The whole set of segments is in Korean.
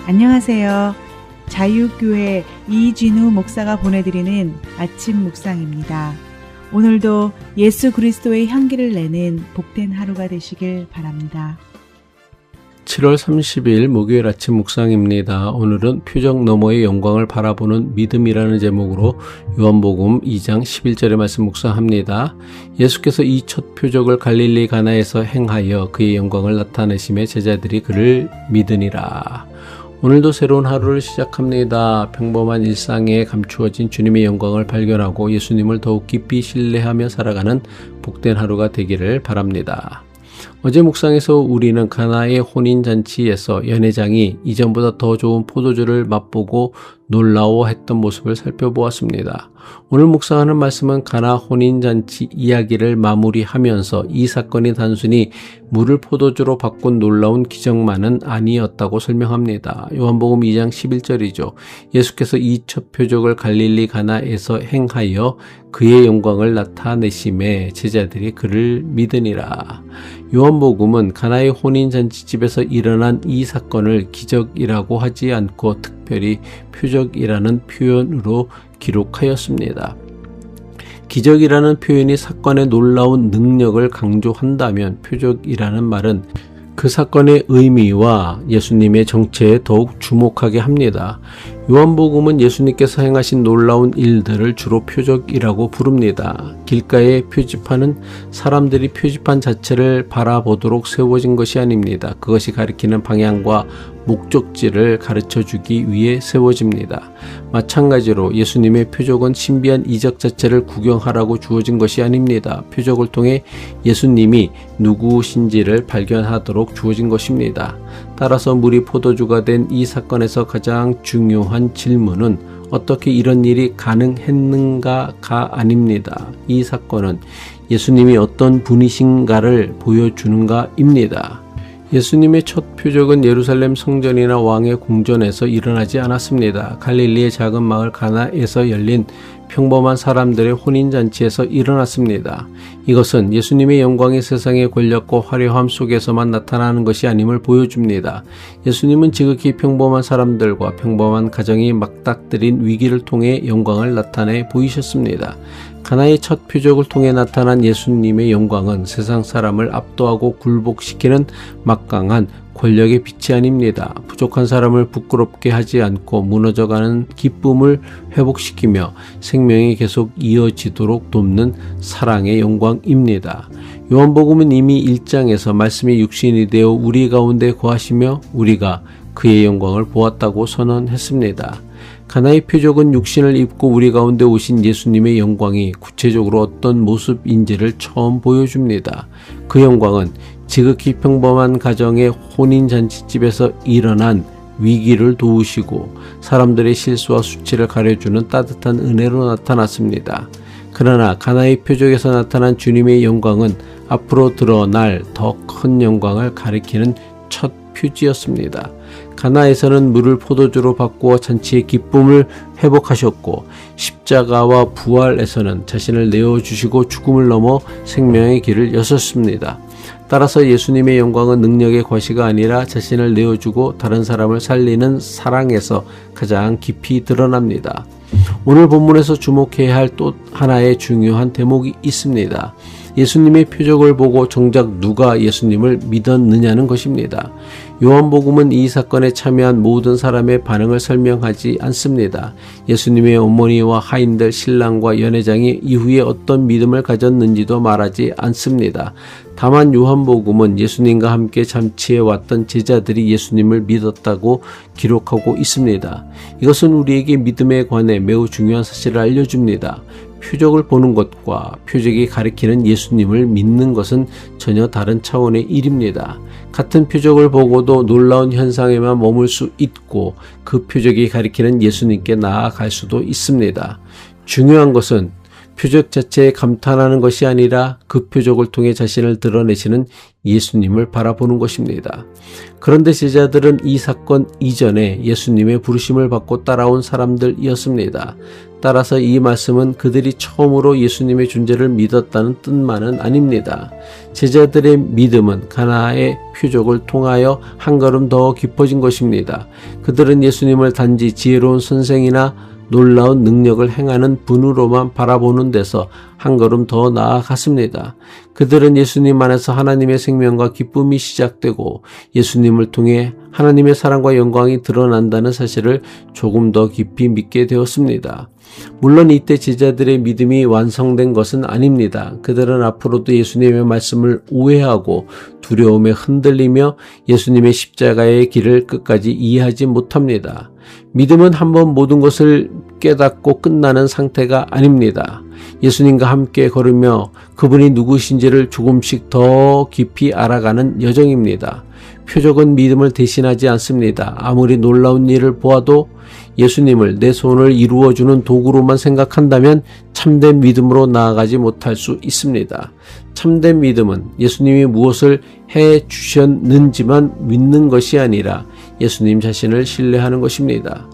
안녕하세요. 자유교회 이진우 목사가 보내드리는 아침 묵상입니다. 오늘도 예수 그리스도의 향기를 내는 복된 하루가 되시길 바랍니다. 7월 30일 목요일 아침 묵상입니다. 오늘은 표적 너머의 영광을 바라보는 믿음이라는 제목으로 요한복음 2장 11절의 말씀 묵상합니다. 예수께서 이 첫 표적을 갈릴리 가나에서 행하여 그의 영광을 나타내심에 제자들이 그를 믿으니라. 오늘도 새로운 하루를 시작합니다. 평범한 일상에 감추어진 주님의 영광을 발견하고 예수님을 더욱 깊이 신뢰하며 살아가는 복된 하루가 되기를 바랍니다. 어제 묵상에서 우리는 가나의 혼인잔치에서 연회장이 이전보다 더 좋은 포도주를 맛보고 놀라워했던 모습을 살펴보았습니다. 오늘 묵상하는 말씀은 가나 혼인잔치 이야기를 마무리하면서 이 사건이 단순히 물을 포도주로 바꾼 놀라운 기적만은 아니었다고 설명합니다. 요한복음 2장 11절이죠. 예수께서 이 첫 표적을 갈릴리 가나에서 행하여 그의 영광을 나타내심에 제자들이 그를 믿으니라. 요한복음은 가나의 혼인잔치집에서 일어난 이 사건을 기적이라고 하지 않고 특별히 표적이라는 표현으로 기록하였습니다. 기적이라는 표현이 사건의 놀라운 능력을 강조한다면 표적이라는 말은 그 사건의 의미와 예수님의 정체에 더욱 주목하게 합니다. 요한복음은 예수님께서 행하신 놀라운 일들을 주로 표적이라고 부릅니다. 길가에 표지판은 사람들이 표지판 자체를 바라보도록 세워진 것이 아닙니다. 그것이 가리키는 방향과 목적지를 가르쳐주기 위해 세워집니다. 마찬가지로 예수님의 표적은 신비한 이적 자체를 구경하라고 주어진 것이 아닙니다. 표적을 통해 예수님이 누구신지를 발견하도록 주어진 것입니다. 따라서 물이 포도주가 된 이 사건에서 가장 중요한 질문은 어떻게 이런 일이 가능했는가가 아닙니다. 이 사건은 예수님이 어떤 분이신가를 보여주는가입니다. 예수님의 첫 표적은 예루살렘 성전이나 왕의 궁전에서 일어나지 않았습니다. 갈릴리의 작은 마을 가나에서 열린 평범한 사람들의 혼인잔치에서 일어났습니다. 이것은 예수님의 영광이 세상의 권력과 화려함 속에서만 나타나는 것이 아님을 보여줍니다. 예수님은 지극히 평범한 사람들과 평범한 가정이 맞닥뜨린 위기를 통해 영광을 나타내 보이셨습니다. 가나의 첫 표적을 통해 나타난 예수님의 영광은 세상 사람을 압도하고 굴복시키는 막강한 권력의 빛이 아닙니다. 부족한 사람을 부끄럽게 하지 않고 무너져가는 기쁨을 회복시키며 생명이 계속 이어지도록 돕는 사랑의 영광입니다. 요한복음은 이미 1장에서 말씀이 육신이 되어 우리 가운데 거하시며 우리가 그의 영광을 보았다고 선언했습니다. 가나의 표적은 육신을 입고 우리 가운데 오신 예수님의 영광이 구체적으로 어떤 모습인지를 처음 보여줍니다. 그 영광은 지극히 평범한 가정의 혼인잔치집에서 일어난 위기를 도우시고 사람들의 실수와 수치를 가려주는 따뜻한 은혜로 나타났습니다. 그러나 가나의 표적에서 나타난 주님의 영광은 앞으로 드러날 더 큰 영광을 가리키는 첫 표지였습니다. 가나에서는 물을 포도주로 바꾸어 잔치의 기쁨을 회복하셨고 십자가와 부활에서는 자신을 내어주시고 죽음을 넘어 생명의 길을 여셨습니다. 따라서 예수님의 영광은 능력의 과시가 아니라 자신을 내어주고 다른 사람을 살리는 사랑에서 가장 깊이 드러납니다. 오늘 본문에서 주목해야 할 또 하나의 중요한 대목이 있습니다. 예수님의 표적을 보고 정작 누가 예수님을 믿었느냐는 것입니다. 요한복음은 이 사건에 참여한 모든 사람의 반응을 설명하지 않습니다. 예수님의 어머니와 하인들, 신랑과 연회장이 이후에 어떤 믿음을 가졌는지도 말하지 않습니다. 다만 요한복음은 예수님과 함께 잔치에 왔던 제자들이 예수님을 믿었다고 기록하고 있습니다. 이것은 우리에게 믿음에 관해 매우 중요한 사실을 알려줍니다. 표적을 보는 것과 표적이 가리키는 예수님을 믿는 것은 전혀 다른 차원의 일입니다. 같은 표적을 보고도 놀라운 현상에만 머물 수 있고 그 표적이 가리키는 예수님께 나아갈 수도 있습니다. 중요한 것은 표적 자체에 감탄하는 것이 아니라 그 표적을 통해 자신을 드러내시는 예수님을 바라보는 것입니다. 그런데 제자들은 이 사건 이전에 예수님의 부르심을 받고 따라온 사람들이었습니다. 따라서 이 말씀은 그들이 처음으로 예수님의 존재를 믿었다는 뜻만은 아닙니다. 제자들의 믿음은 가나의 표적을 통하여 한 걸음 더 깊어진 것입니다. 그들은 예수님을 단지 지혜로운 선생이나 놀라운 능력을 행하는 분으로만 바라보는 데서 한 걸음 더 나아갔습니다. 그들은 예수님 안에서 하나님의 생명과 기쁨이 시작되고 예수님을 통해 하나님의 사랑과 영광이 드러난다는 사실을 조금 더 깊이 믿게 되었습니다. 물론 이때 제자들의 믿음이 완성된 것은 아닙니다. 그들은 앞으로도 예수님의 말씀을 오해하고 두려움에 흔들리며 예수님의 십자가의 길을 끝까지 이해하지 못합니다. 믿음은 한번 모든 것을 깨닫고 끝나는 상태가 아닙니다. 예수님과 함께 걸으며 그분이 누구신지를 조금씩 더 깊이 알아가는 여정입니다. 표적은 믿음을 대신하지 않습니다. 아무리 놀라운 일을 보아도 예수님을 내 소원을 이루어주는 도구로만 생각한다면 참된 믿음으로 나아가지 못할 수 있습니다. 참된 믿음은 예수님이 무엇을 해 주셨는지만 믿는 것이 아니라 예수님 자신을 신뢰하는 것입니다.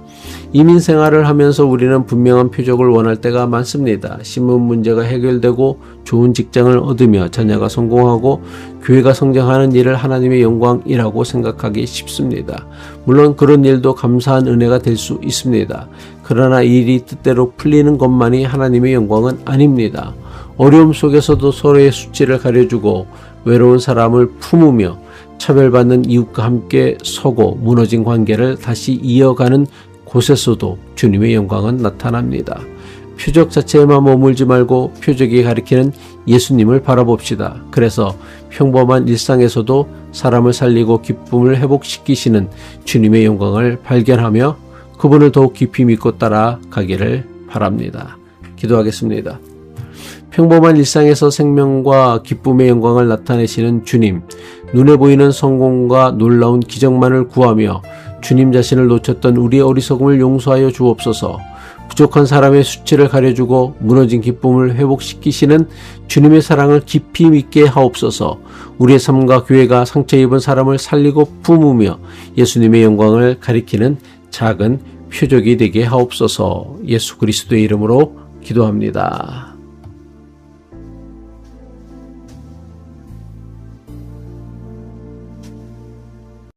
이민 생활을 하면서 우리는 분명한 표적을 원할 때가 많습니다. 신문 문제가 해결되고 좋은 직장을 얻으며 자녀가 성공하고 교회가 성장하는 일을 하나님의 영광이라고 생각하기 쉽습니다. 물론 그런 일도 감사한 은혜가 될 수 있습니다. 그러나 일이 뜻대로 풀리는 것만이 하나님의 영광은 아닙니다. 어려움 속에서도 서로의 수치를 가려주고 외로운 사람을 품으며 차별받는 이웃과 함께 서고 무너진 관계를 다시 이어가는 곳에서도 주님의 영광은 나타납니다. 표적 자체에만 머물지 말고 표적이 가리키는 예수님을 바라봅시다. 그래서 평범한 일상에서도 사람을 살리고 기쁨을 회복시키시는 주님의 영광을 발견하며 그분을 더욱 깊이 믿고 따라가기를 바랍니다. 기도하겠습니다. 평범한 일상에서 생명과 기쁨의 영광을 나타내시는 주님, 눈에 보이는 성공과 놀라운 기적만을 구하며 주님 자신을 놓쳤던 우리의 어리석음을 용서하여 주옵소서. 부족한 사람의 수치를 가려주고 무너진 기쁨을 회복시키시는 주님의 사랑을 깊이 믿게 하옵소서. 우리의 삶과 교회가 상처 입은 사람을 살리고 품으며 예수님의 영광을 가리키는 작은 표적이 되게 하옵소서. 예수 그리스도의 이름으로 기도합니다.